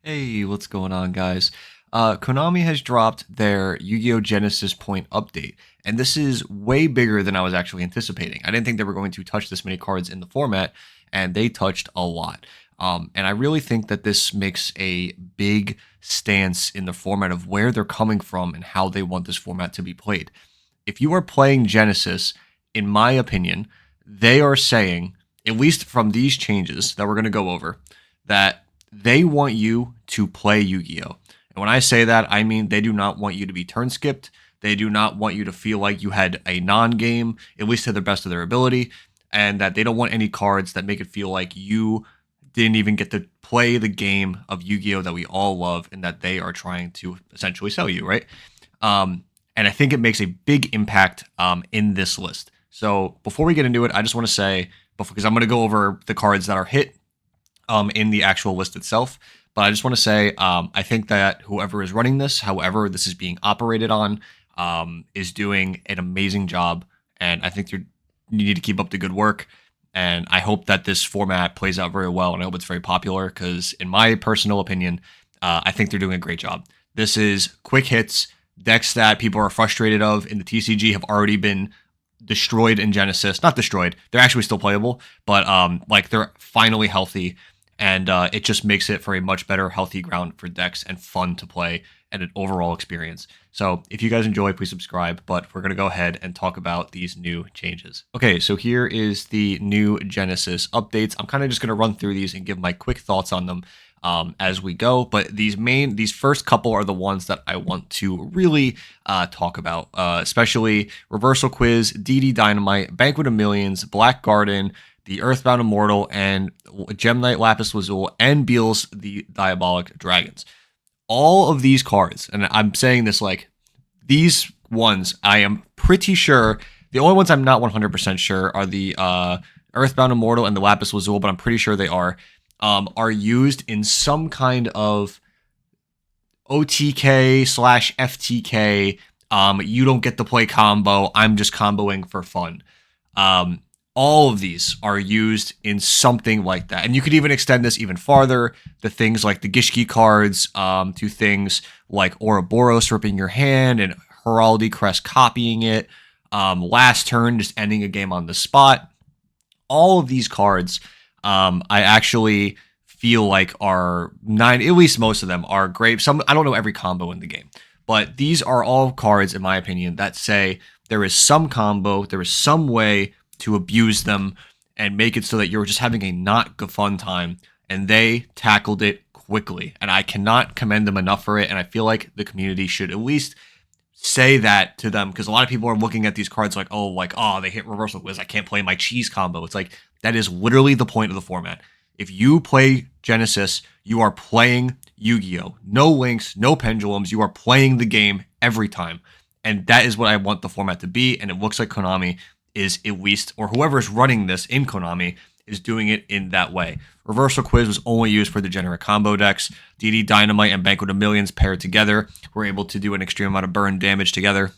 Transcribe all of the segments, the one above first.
Hey, what's going on, guys? Konami has dropped their Yu-Gi-Oh! Genesis Point update, and this is way bigger than I was actually anticipating. I didn't think they were going to touch this many cards in the format, and they touched a lot. And I really think that this makes a big stance in the format of where they're coming from and how they want this format to be played. If you are playing Genesis, in my opinion, they are saying, at least from these changes that we're going to go over, that they want you to play Yu-Gi-Oh! And when I say that, I mean they do not want you to be turn skipped. They do not want you to feel like you had a non-game, at least to the best of their ability, and that they don't want any cards that make it feel like you didn't even get to play the game of Yu-Gi-Oh! That we all love and that they are trying to essentially sell you, right? And I think it makes a big impact in this list. So before we get into it, I just want to say, because I'm going to go over the cards that are hit in the actual list itself. But I just want to say, I think that whoever is running this, however this is being operated on, is doing an amazing job. And I think you need to keep up the good work. And I hope that this format plays out very well. And I hope it's very popular because, in my personal opinion, I think they're doing a great job. This is quick hits. Decks that people are frustrated of in the TCG have already been destroyed in Genesis. Not destroyed. They're actually still playable, but like they're finally healthy. And it just makes it for a much better, healthy ground for decks and fun to play and an overall experience. So if you guys enjoy, please subscribe. But we're going to go ahead and talk about these new changes. Okay, so here is the new Genesis updates. I'm kind of just going to run through these and give my quick thoughts on them as we go. But these first couple are the ones that I want to really talk about, especially Reversal Quiz, DD Dynamite, Banquet of Millions, Black Garden, the Earthbound Immortal, and Gem Knight Lapis Lazuli, and Beel's the Diabolic Dragons. All of these cards, and I'm saying this like, these ones, I am pretty sure, the only ones I'm not 100% sure are the Earthbound Immortal and the Lapis Lazuli, but I'm pretty sure they are used in some kind of OTK / FTK. You don't get to play combo. I'm just comboing for fun. All of these are used in something like that. And you could even extend this even farther to things like the Gishki cards, to things like Ouroboros ripping your hand and Heraldry Crest copying it. Last turn, just ending a game on the spot. All of these cards, I actually feel like are at least most of them are great. I don't know every combo in the game, but these are all cards, in my opinion, that say there is some combo, there is some way to abuse them and make it so that you're just having a not good fun time. And they tackled it quickly. And I cannot commend them enough for it. And I feel like the community should at least say that to them, because a lot of people are looking at these cards like, oh, they hit Reversal Quiz, I can't play my cheese combo. It's like, that is literally the point of the format. If you play Genesis, you are playing Yu-Gi-Oh! No links, no pendulums. You are playing the game every time. And that is what I want the format to be. And it looks like Konami is at least, or whoever is running this in Konami is doing it in that way. Reversal Quiz was only used for the generic combo decks. DD Dynamite and Banquet of Millions paired together were able to do an extreme amount of burn damage together.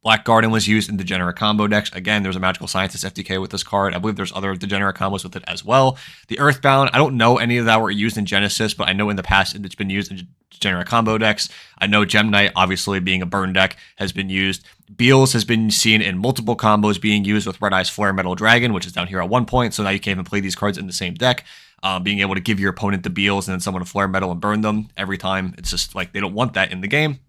Black Garden was used in degenerate combo decks. Again, there's a Magical Scientist FTK with this card. I believe there's other degenerate combos with it as well. The Earthbound, I don't know any of that were used in Genesis, but I know in the past it's been used in degenerate combo decks. I know Gem Knight, obviously being a burn deck, has been used. Beel's has been seen in multiple combos being used with Red Eye's Flare Metal Dragon, which is down here at 1 point, so now you can even play these cards in the same deck. Being able to give your opponent the Beel's and then someone to Flare Metal and burn them every time. It's just like they don't want that in the game.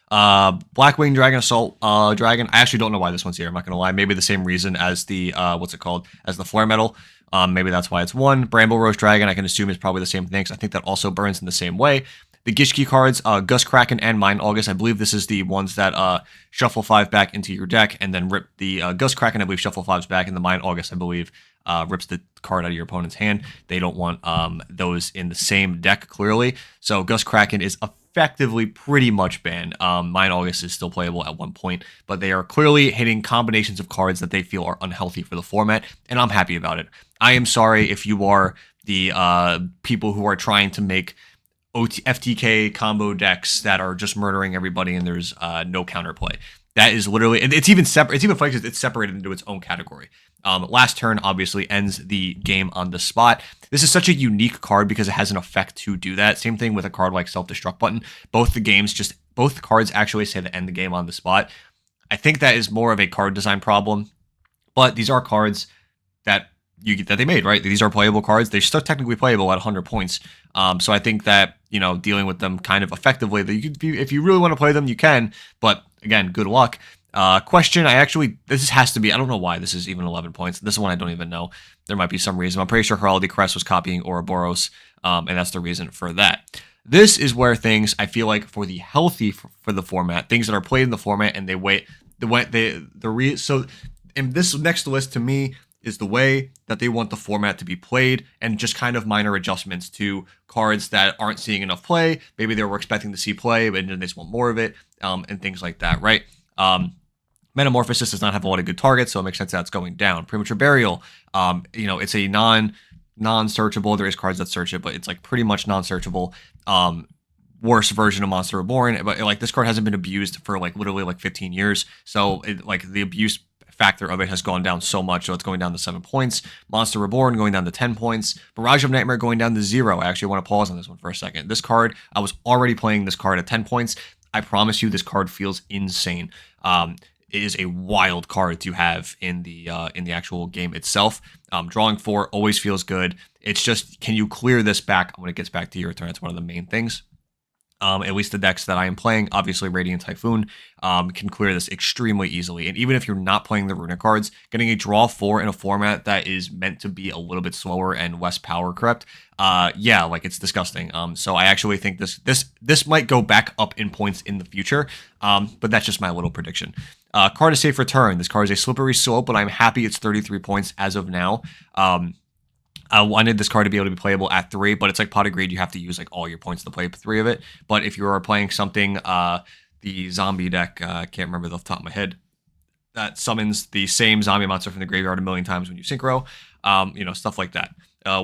Blackwing Dragon Assault Dragon. I actually don't know why this one's here. I'm not gonna lie. Maybe the same reason as the as the Flare Metal. Maybe that's why it's one. Bramble Rose Dragon, I can assume is probably the same thing, because I think that also burns in the same way. The Gishki cards, Gus Kraken and Mind August. I believe this is the ones that shuffle 5 back into your deck and then rip the Gus Kraken. I believe shuffle 5s back, and the Mind August, I believe, rips the card out of your opponent's hand. They don't want those in the same deck, clearly. So Gus Kraken is effectively pretty much banned. Mind August is still playable at 1 point, but they are clearly hitting combinations of cards that they feel are unhealthy for the format, and I'm happy about it. I am sorry if you are the people who are trying to make FTK combo decks that are just murdering everybody and there's no counterplay. That is literally, and it's even separate. It's even funny because it's separated into its own category. Last turn obviously ends the game on the spot. This is such a unique card because it has an effect to do that. Same thing with a card like Self-Destruct Button. Both cards actually say to end the game on the spot. I think that is more of a card design problem, but these are cards that that they made, right? These are playable cards. They're still technically playable at 100 points. So I think that, dealing with them kind of effectively, that if you really want to play them, you can. But again, good luck. Question, this has to be, I don't know why this is even 11 points. This one I don't even know. There might be some reason. I'm pretty sure Heraldry Crest was copying Ouroboros, and that's the reason for that. This is where things, I feel like, for the healthy for the format, things that are played in the format and so in this next list to me is the way that they want the format to be played, and just kind of minor adjustments to cards that aren't seeing enough play. Maybe they were expecting to see play, but then they just want more of it, and things like that, right? Metamorphosis does not have a lot of good targets, so it makes sense that it's going down. Premature Burial, it's a non-searchable. There is cards that search it, but it's like pretty much non-searchable. Worse version of Monster Reborn, but like this card hasn't been abused for like literally like 15 years, so the abuse factor of it has gone down so much, so it's going down to 7 points. Monster Reborn going down to 10 points. Barrage of Nightmare going down to 0. I actually want to pause on this one for a second. This card, I was already playing this card at 10 points. I promise you, this card feels insane. It is a wild card to have in the actual game itself. Drawing 4 always feels good. It's just, can you clear this back when it gets back to your turn? That's one of the main things. At least the decks that I am playing, obviously Radiant Typhoon, can clear this extremely easily. And even if you're not playing the Runic cards, getting a draw 4 in a format that is meant to be a little bit slower and less power crept, it's disgusting. So I actually think this might go back up in points in the future, but that's just my little prediction. Card of Safe Return. This card is a slippery slope, but I'm happy it's 33 points as of now. I wanted this card to be able to be playable at 3, but it's like Pot of Greed. You have to use like all your points to play 3 of it. But if you are playing something, the zombie deck, I can't remember off the top of my head, that summons the same zombie monster from the graveyard a million times when you synchro, stuff like that.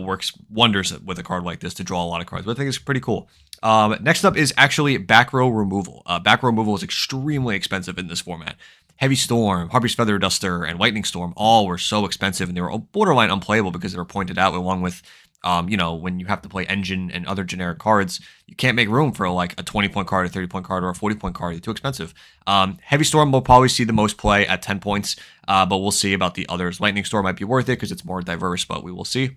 Works wonders with a card like this to draw a lot of cards. But I think it's pretty cool. Next up is actually back row removal. Back row removal is extremely expensive in this format. Heavy Storm, Harpy's Feather Duster, and Lightning Storm all were so expensive, and they were borderline unplayable because they were pointed out, along with, when you have to play Engine and other generic cards, you can't make room for like a 20-point card, a 30-point card, or a 40-point card. They're too expensive. Heavy Storm will probably see the most play at 10 points, but we'll see about the others. Lightning Storm might be worth it because it's more diverse, but we will see.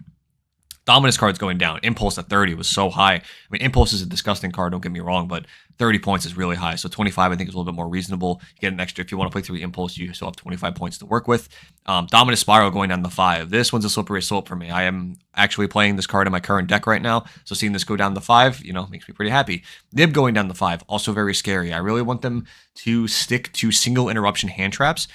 Dominus cards going down. Impulse at 30 was so high. I mean, Impulse is a disgusting card, don't get me wrong, but 30 points is really high. So 25, I think, is a little bit more reasonable. You get an extra, if you want to play 3 Impulse, you still have 25 points to work with. Dominus Spiral going down to 5. This one's a slippery slope for me. I am actually playing this card in my current deck right now, so seeing this go down to 5, makes me pretty happy. Nib going down to 5, also very scary. I really want them to stick to single interruption hand traps.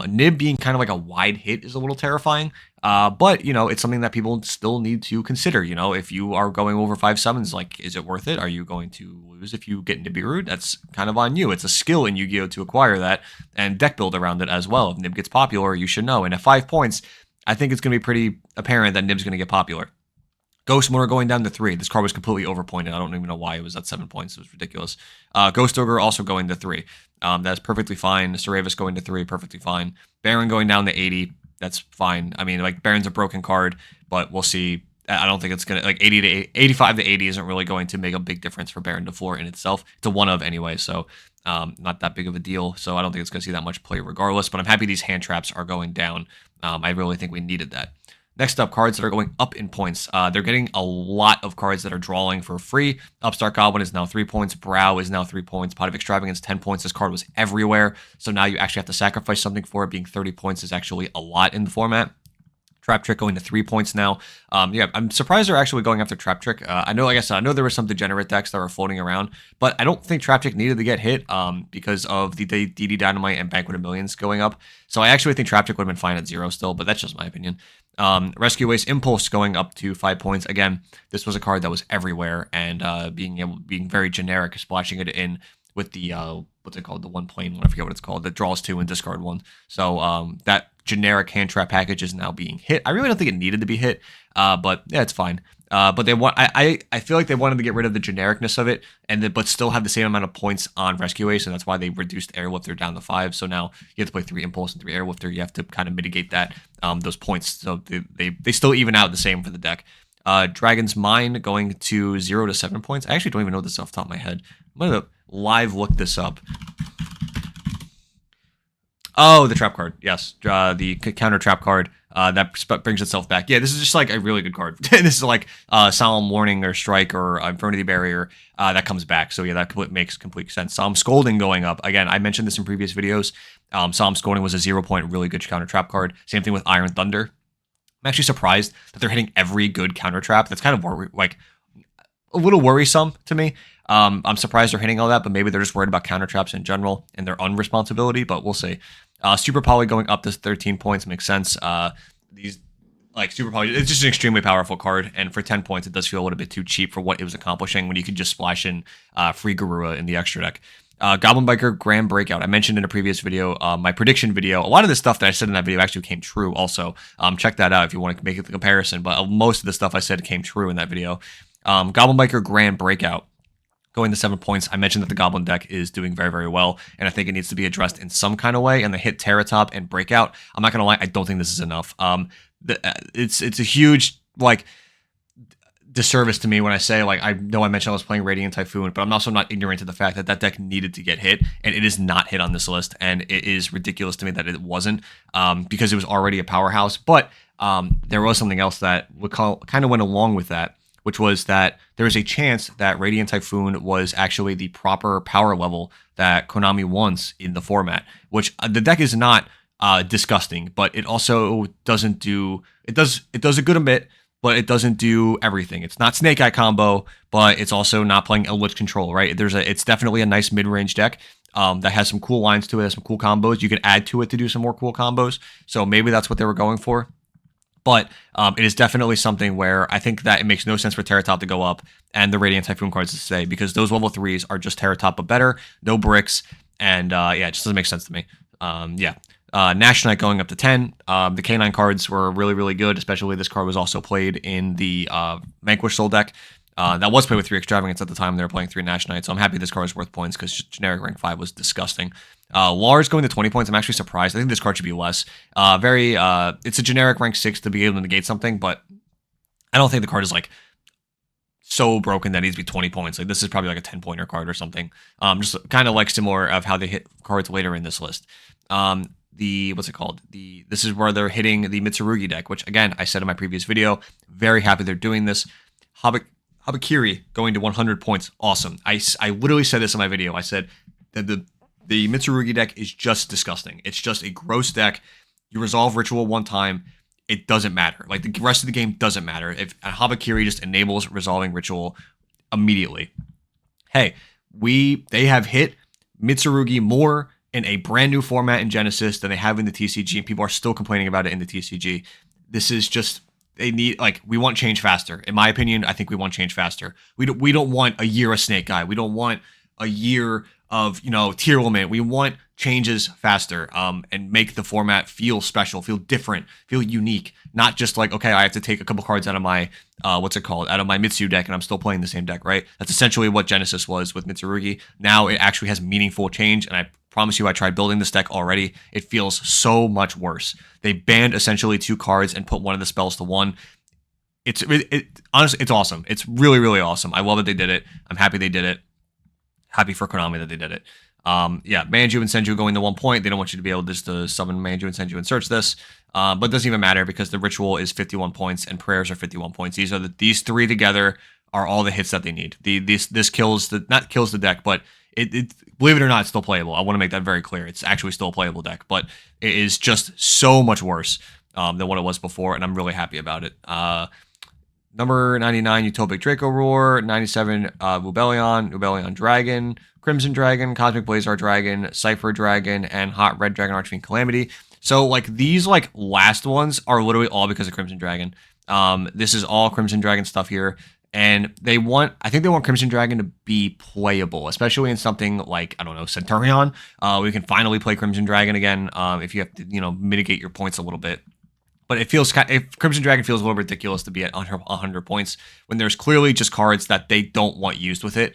Nib being kind of like a wide hit is a little terrifying, but it's something that people still need to consider. If you are going over 5 summons, like, is it worth it? Are you going to lose if you get Nibiru? That's kind of on you. It's a skill in Yu-Gi-Oh to acquire that, and deck build around it as well. If Nib gets popular, you should know. And at 5 points, I think it's going to be pretty apparent that Nib's going to get popular. Ghost Motor going down to 3. This card was completely overpointed. I don't even know why it was at 7 points. It was ridiculous. Ghost Ogre also going to 3. That's perfectly fine. Seravis going to 3, perfectly fine. Baron going down to 80. That's fine. I mean, like, Baron's a broken card, but we'll see. I don't think it's going to, like, 85 to 80 isn't really going to make a big difference for Baron to 4 in itself. It's a 1 of anyway, so not that big of a deal. So I don't think it's going to see that much play regardless, but I'm happy these hand traps are going down. I really think we needed that. Next up, cards that are going up in points. They're getting a lot of cards that are drawing for free. Upstart Goblin is now 3 points. Brow is now 3 points. Pot of Extravagance, 10 points. This card was everywhere, so now you actually have to sacrifice something for it. Being 30 points is actually a lot in the format. Trap Trick going to 3 points now. I'm surprised they're actually going after Trap Trick. I know, like I said, I know there were some degenerate decks that were floating around, but I don't think Trap Trick needed to get hit because of the DD Dynamite and Banquet of Millions going up. So I actually think Trap Trick would have been fine at 0 still, but that's just my opinion. Rescue Waste Impulse going up to 5 points. Again, this was a card that was everywhere, and being very generic, splashing it in with the what's it called, the one plane one, I forget what it's called, that draws 2 and discard 1. So that generic hand trap package is now being hit. I really don't think it needed to be hit, but yeah, it's fine. But they want I feel like they wanted to get rid of the genericness of it, but still have the same amount of points on Rescue Ace, and that's why they reduced Airlifter down to 5. So now you have to play 3 Impulse and 3 Airlifter. You have to kind of mitigate that those points, so they still even out the same for the deck. Dragon's Mine going to 0 to 7 points. I actually don't even know this off the top of my head. I'm gonna live look this up. Oh, the trap card. Yes, the counter trap card. That brings itself back. Yeah, this is just like a really good card. This is like Solemn Warning or Strike or Infernity Barrier that comes back. So yeah, that makes complete sense. Solemn Scolding going up. Again, I mentioned this in previous videos. Solemn Scolding was a 0-point really good counter trap card. Same thing with Iron Thunder. I'm actually surprised that they're hitting every good counter trap. That's kind of like a little worrisome to me. I'm surprised they're hitting all that, but maybe they're just worried about counter traps in general and their unresponsibility, but we'll see. Super Poly going up to 13 points makes sense. These like Super Poly, it's just an extremely powerful card, and for 10 points, it does feel a little bit too cheap for what it was accomplishing when you could just splash in free Garura in the extra deck. Goblin Biker Grand Breakout. I mentioned in a previous video, my prediction video. A lot of the stuff that I said in that video actually came true. Also, check that out if you want to make the comparison. But most of the stuff I said came true in that video. Goblin Biker Grand Breakout. Going to 7 points. I mentioned that the Goblin deck is doing very, very well, and I think it needs to be addressed in some kind of way. And the hit Terratop and Breakout, I'm not gonna lie, I don't think this is enough. It's a huge like disservice to me when I say, like, I know I mentioned I was playing Radiant Typhoon, but I'm also not ignorant to the fact that that deck needed to get hit, and it is not hit on this list, and it is ridiculous to me that it wasn't, because it was already a powerhouse. But there was something else that kind of went along with that, which was that there is a chance that Radiant Typhoon was actually the proper power level that Konami wants in the format, which the deck is not disgusting, but it also doesn't do, it does a good bit, but it doesn't do everything. It's not Snake Eye combo, but it's also not playing Eldritch Control, right? It's definitely a nice mid-range deck that has some cool lines to it, has some cool combos. You can add to it to do some more cool combos, so maybe that's what they were going for. But it is definitely something where I think that it makes no sense for Terratop to go up and the Radiant Typhoon cards to stay, because those level 3s are just Terratop but better, no bricks, and yeah, it just doesn't make sense to me. Nash Knight going up to 10. The K9 cards were really, really good, especially this card was also played in the Vanquish Soul deck. That was played with 3 Extravagance at the time they were playing 3 Nash Knight, so I'm happy this card is worth points because generic rank 5 was disgusting. Lars going to 20 points, I'm actually surprised. I think this card should be less. It's a generic rank 6 to be able to negate something, but I don't think the card is like so broken that it needs to be 20 points. Like, this is probably like a 10-pointer card or something. Just kind of like similar of how they hit cards later in this list. What's it called? This is where they're hitting the Mitsurugi deck, which again, I said in my previous video, very happy they're doing this. Habakiri going to 100 points, awesome. I literally said this in my video. I said that the Mitsurugi deck is just disgusting. It's just a gross deck. You resolve Ritual one time, it doesn't matter. Like, the rest of the game doesn't matter. If Habakiri just enables resolving Ritual immediately. Hey, they have hit Mitsurugi more in a brand new format in Genesys than they have in the TCG, and people are still complaining about it in the TCG. This is just, we want change faster. In my opinion, I think we want change faster. We don't want a year of Snake Eye. We don't want a year of, tier limit. We want changes faster, and make the format feel special, feel different, feel unique. Not just like, okay, I have to take a couple cards out of my, out of my Mitsu deck, and I'm still playing the same deck, right? That's essentially what Genesys was with Mitsurugi. Now it actually has meaningful change, and I promise you, I tried building this deck already. It feels so much worse. They banned essentially 2 cards and put one of the spells to 1. Honestly, it's awesome. It's really, really awesome. I love that they did it. I'm happy they did it. Happy for Konami that they did it. Manju and Senju going to 1 point. They don't want you to be able just to summon Manju and Senju and search this. But it doesn't even matter because the Ritual is 51 points and Prayers are 51 points. These 3 together are all the hits that they need. This kills not kills the deck, but it believe it or not, it's still playable. I want to make that very clear. It's actually still a playable deck, but it is just so much worse than what it was before, and I'm really happy about it. Number 99, Utopic Draco Roar. 97, Ubellion Dragon, Crimson Dragon, Cosmic Blazar Dragon, Cypher Dragon, and Hot Red Dragon Archfiend Calamity. So, these, last ones are literally all because of Crimson Dragon. This is all Crimson Dragon stuff here. And I think they want Crimson Dragon to be playable, especially in something like, I don't know, Centurion. We can finally play Crimson Dragon again if you have to, mitigate your points a little bit. But it feels Crimson Dragon feels a little ridiculous to be at 100 points when there's clearly just cards that they don't want used with it.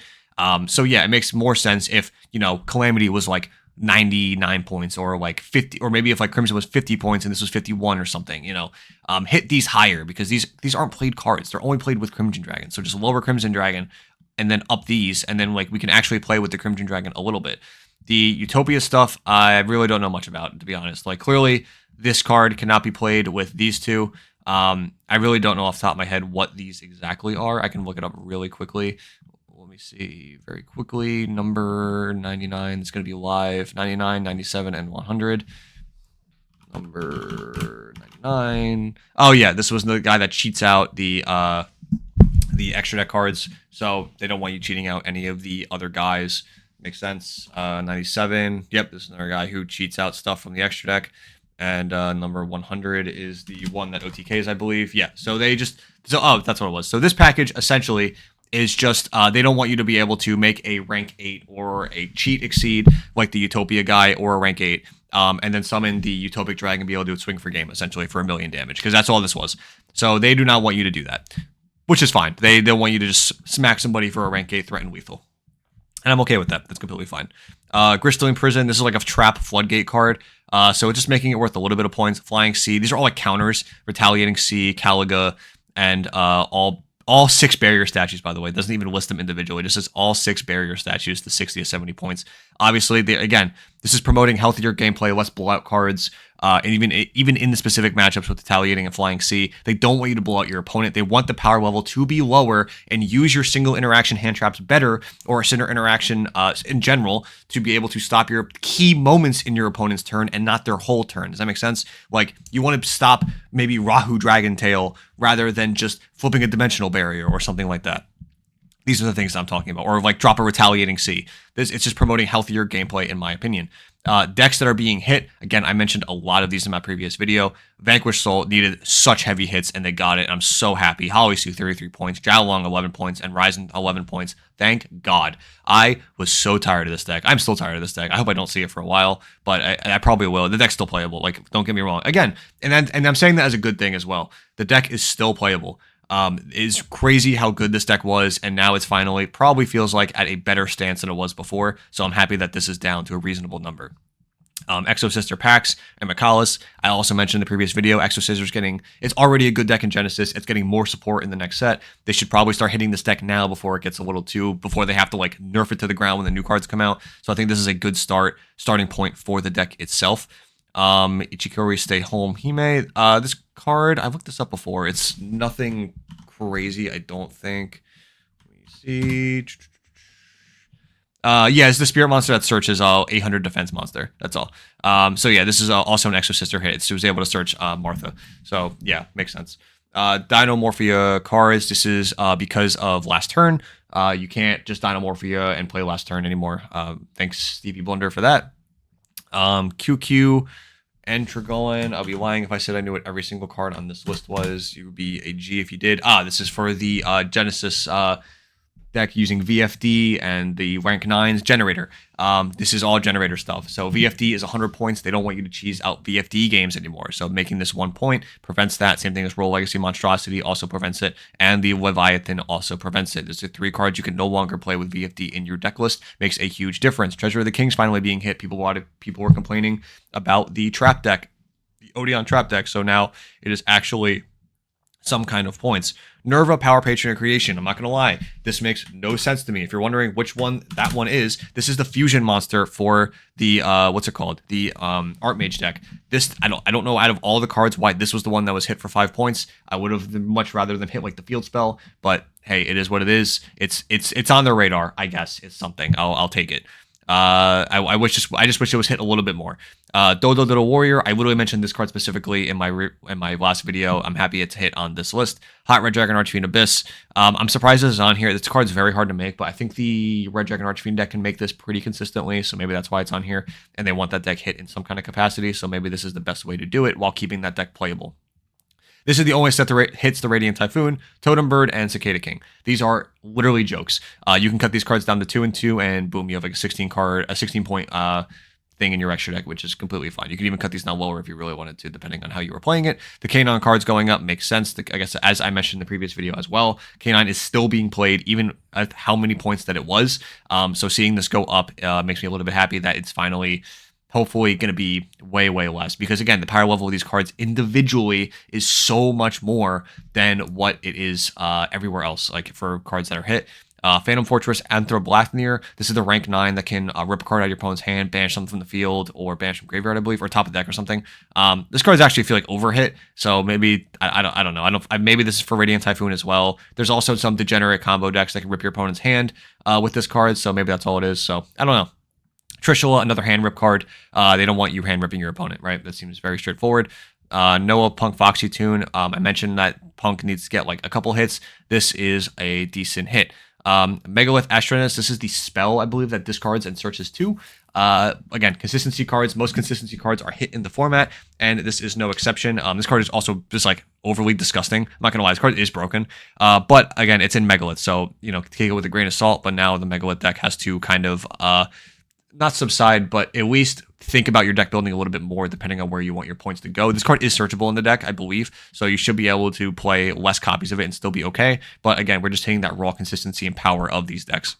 So yeah, it makes more sense if, you know, Calamity was like 99 points or like 50, or maybe if like Crimson was 50 points and this was 51 or something, you know, hit these higher because these aren't played cards. They're only played with Crimson Dragon. So just lower Crimson Dragon and then up these, and then like we can actually play with the Crimson Dragon a little bit. The Utopia stuff, I really don't know much about, to be honest. Like clearly this card cannot be played with these two. I really don't know off the top of my head what these exactly are. I can look it up really quickly. Let me see very quickly. Number 99 is going to be live. 99, 97, and 100. Number 99. Oh yeah, this was the guy that cheats out the extra deck cards. So they don't want you cheating out any of the other guys. Makes sense. 97. Yep, this is another guy who cheats out stuff from the extra deck. And number 100 is the one that OTKs, I believe. Yeah, so they just... oh, that's what it was. So this package, essentially, is just... they don't want you to be able to make a rank 8 or a cheat exceed, like the Utopia guy, or a rank 8, and then summon the Utopic Dragon and be able to do a swing for game, essentially, for 1,000,000 damage, because that's all this was. So they do not want you to do that, which is fine. They want you to just smack somebody for a rank 8 threat and lethal. And I'm okay with that. That's completely fine. Gristling Prison, this is like a trap floodgate card. So it's just making it worth a little bit of points. Flying Sea, these are all like counters. Retaliating Sea, Caliga, and all 6 barrier statues, by the way. It doesn't even list them individually. It just says all 6 barrier statues to 60 to 70 points. Obviously, again, this is promoting healthier gameplay, less blowout cards, and even in the specific matchups with Retaliating and Flying Sea, they don't want you to blow out your opponent. They want the power level to be lower and use your single interaction hand traps better, or a single interaction in general, to be able to stop your key moments in your opponent's turn and not their whole turn. Does that make sense? Like, you want to stop maybe Rahu Dragon Tail rather than just flipping a dimensional barrier or something like that. These are the things I'm talking about. Or like drop a Retaliating Sea. It's just promoting healthier gameplay, in my opinion. Decks that are being hit, again, I mentioned a lot of these in my previous video. Vanquish Soul needed such heavy hits, and they got it. I'm so happy. Holisu, 33 points. Jialong, 11 points. And Ryzen, 11 points. Thank God. I was so tired of this deck. I'm still tired of this deck. I hope I don't see it for a while, but I probably will. The deck's still playable. Like, don't get me wrong. Again, and I'm saying that as a good thing as well. The deck is still playable. It's crazy how good this deck was, and now it's finally probably feels like at a better stance than it was before, so I'm happy that this is down to a reasonable number. Exo Sister Pax and Mikalis, I also mentioned in the previous video, Exo Sister's it's already a good deck in Genesis, it's getting more support in the next set. They should probably start hitting this deck now before it gets before they have to like nerf it to the ground when the new cards come out, so I think this is a good starting point for the deck itself. Ichikori Stay Home Hime, this card, I've looked this up before, it's nothing crazy, I don't think. Let me see. Yeah, it's the spirit monster that searches 800 defense monster. That's all. So yeah, this is also an Exo Sister hit. So it was able to search Martha. So yeah, makes sense. Dinomorphia cards. This is because of last turn. You can't just Dinomorphia and play last turn anymore. Thanks Stevie Blunder for that. QQ and Trigolan. I'll be lying if I said I knew what every single card on this list was. You would be a G if you did. This is for the Genesis deck using VFD and the rank 9's generator. This is all generator stuff. So VFD is 100 points. They don't want you to cheese out VFD games anymore. So making this 1 point prevents that. Same thing as Roll Legacy Monstrosity also prevents it. And the Leviathan also prevents it. There's the 3 cards you can no longer play with VFD in your deck list. Makes a huge difference. Treasure of the King's finally being hit. People were complaining about the trap deck, the Odeon trap deck. So now it is actually some kind of points. Nerva, Power Patron, and Creation. I'm not going to lie. This makes no sense to me. If you're wondering which one that one is, this is the fusion monster for the, what's it called? The Archmage deck. This, I don't know out of all the cards why this was the one that was hit for 5 points. I would have much rather than hit like the field spell, but hey, it is what it is. It's on their radar, I guess. It's something. I'll take it. I just wish it was hit a little bit more. Dodo Dodo Warrior, I literally mentioned this card specifically in my last video. I'm happy it's hit on this list. Hot Red Dragon Archfiend Abyss. I'm surprised this is on here. This card's very hard to make, but I think the Red Dragon Archfiend deck can make this pretty consistently, so maybe that's why it's on here, and they want that deck hit in some kind of capacity, so maybe this is the best way to do it while keeping that deck playable. This is the only set that hits the Radiant Typhoon, Totem Bird, and Cicada King. These are literally jokes. You can cut these cards down to 2 and 2, and boom, you have like a 16 point thing in your extra deck, which is completely fine. You can even cut these down lower if you really wanted to, depending on how you were playing it. The K9 cards going up makes sense. I guess, as I mentioned in the previous video as well, K9 is still being played, even at how many points that it was. So seeing this go up makes me a little bit happy that it's finally, hopefully, going to be way, way less. Because again, the power level of these cards individually is so much more than what it is everywhere else, like for cards that are hit. Phantom Fortress, Anthroblachnir. This is the rank 9 that can rip a card out of your opponent's hand, banish something from the field, or banish from graveyard, I believe, or top of deck or something. This card is actually, feel like, overhit, so maybe, I don't know. Maybe this is for Radiant Typhoon as well. There's also some degenerate combo decks that can rip your opponent's hand with this card, so maybe that's all it is. So, I don't know. Trishula, another hand rip card. They don't want you hand ripping your opponent, right? That seems very straightforward. Noah, Punk, Foxy Tune. I mentioned that Punk needs to get like a couple hits. This is a decent hit. Megalith Astronus, this is the spell, I believe, that discards and searches 2. Again, consistency cards. Most consistency cards are hit in the format, and this is no exception. This card is also just like overly disgusting. I'm not gonna lie, this card is broken. But again, it's in Megalith, so take it with a grain of salt. But now the Megalith deck has to kind of not subside, but at least think about your deck building a little bit more depending on where you want your points to go. This card is searchable in the deck, I believe, so you should be able to play less copies of it and still be okay. But again, we're just hitting that raw consistency and power of these decks.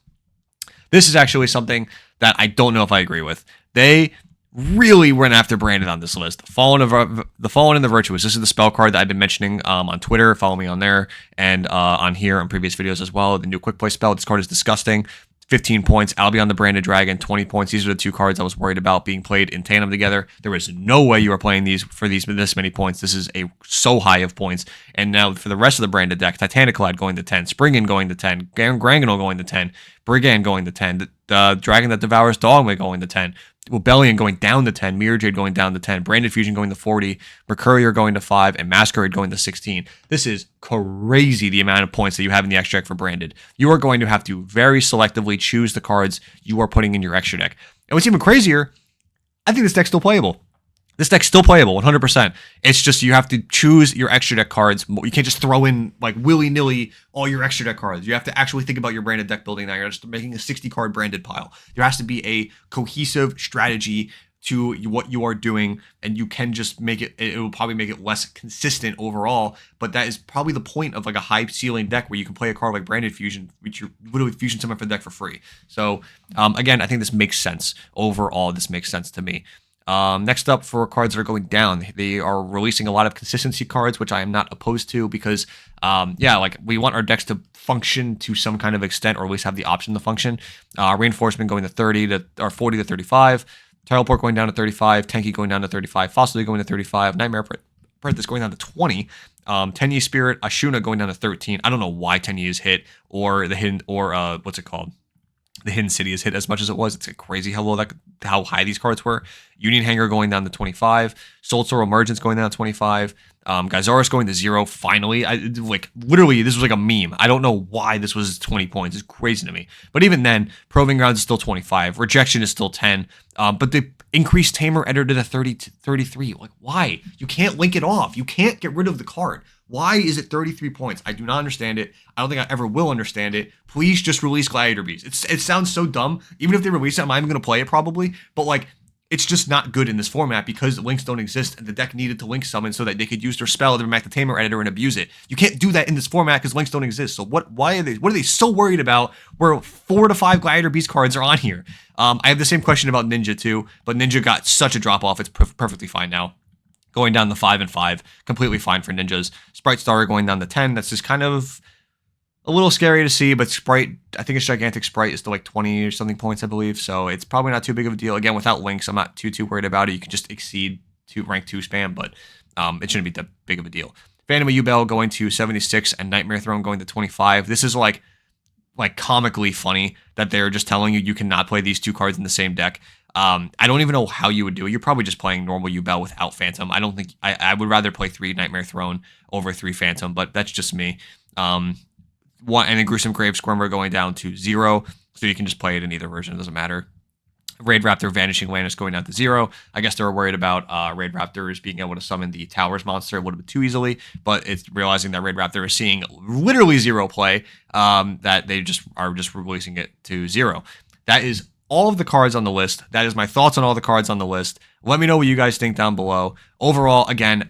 This is actually something that I don't know if I agree with. They really went after Branded on this list. The Fallen and the Virtuous. This is the spell card that I've been mentioning on Twitter. Follow me on there and on here on previous videos as well. The new quick play spell. This card is disgusting. 15 points. Albion the Branded Dragon, 20 points. These are the two cards I was worried about being played in tandem together. There is no way you are playing these for this many points. This is so high of points. And now for the rest of the Branded deck, Titaniclad going to 10, Springen going to 10, Granganol going to 10, Brigand going to 10, the Dragon that Devours Dogma going to 10, Rebellion going down to 10, Mirror Jade going down to 10, Branded Fusion going to 40, Mercurier going to 5, and Masquerade going to 16. This is crazy, the amount of points that you have in the extra deck for Branded. You are going to have to very selectively choose the cards you are putting in your extra deck. And what's even crazier, I think this deck's still playable. This deck's still playable, 100%. It's just you have to choose your extra deck cards. You can't just throw in, like, willy-nilly all your extra deck cards. You have to actually think about your branded deck building now. You're just making a 60-card branded pile. There has to be a cohesive strategy to what you are doing, and you can just make it will probably make it less consistent overall, but that is probably the point of like a high ceiling deck where you can play a card like Branded Fusion, which you're literally fusion summon for the deck for free. So again, I think this makes sense. Overall, this makes sense to me. Next up, for cards that are going down, they are releasing a lot of consistency cards, which I am not opposed to because, like we want our decks to function to some kind of extent, or at least have the option to function. Reinforcement going to 40 to 35, Teleport going down to 35, Tenki going down to 35, Fossil going to 35, Nightmare Apprentice going down to 20, Tenyi Spirit, Ashuna going down to 13. I don't know why Tenyi is hit, or the hidden, or what's it called? The Hidden City is hit as much as it was. It's crazy how high these cards were. Union Hanger going down to 25. Soul Sorrow Emergence going down to 25. Gyzaris going to 0. Finally, literally, this was like a meme. I don't know why this was 20 points. It's crazy to me. But even then, Proving Grounds is still 25. Rejection is still 10. But the increased Tamer Editor to 30 to 33. Like, why? You can't link it off. You can't get rid of the card. Why is it 33 points? I do not understand it. I don't think I ever will understand it. Please just release Gladiator Beast. It sounds so dumb. Even if they release it, I'm not even going to play it probably. But like, it's just not good in this format because links don't exist, and the deck needed to link summon so that they could use their spell to bring back the Tamer Editor and abuse it. You can't do that in this format because links don't exist. So what are they so worried about where 4 to 5 Gladiator Beast cards are on here? I have the same question about Ninja too, but Ninja got such a drop off. It's perfectly fine now. Going down to 5 and 5, completely fine for Ninjas. Sprite Star going down to 10. That's just kind of a little scary to see, but Sprite, I think it's Gigantic Sprite is still like 20 or something points, I believe. So it's probably not too big of a deal. Again, without links, I'm not too worried about it. You can just exceed to rank 2 spam, but it shouldn't be that big of a deal. Phantom of Yubel going to 76 and Nightmare Throne going to 25. This is like comically funny that they're just telling you cannot play these two cards in the same deck. I don't even know how you would do it. You're probably just playing normal Yubel without Phantom. I don't think I would rather play 3 Nightmare Throne over 3 Phantom, but that's just me. And then Gruesome Grave Squirmer going down to 0, so you can just play it in either version. It doesn't matter. Raid Raptor Vanishing Lannis going down to 0. I guess they were worried about Raid Raptors being able to summon the Towers monster a little bit too easily, but it's realizing that Raid Raptor is seeing literally 0 play, that they are just releasing it to 0. That is all of the cards on the list. That is my thoughts on all the cards on the list. Let me know what you guys think down below. Overall, again,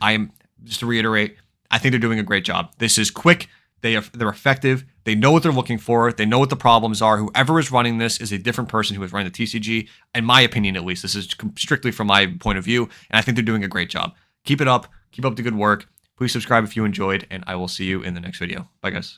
just to reiterate, I think they're doing a great job. This is quick. They're effective. They know what they're looking for. They know what the problems are. Whoever is running this is a different person who is running the TCG. In my opinion, at least, this is strictly from my point of view, and I think they're doing a great job. Keep it up. Keep up the good work. Please subscribe if you enjoyed, and I will see you in the next video. Bye, guys.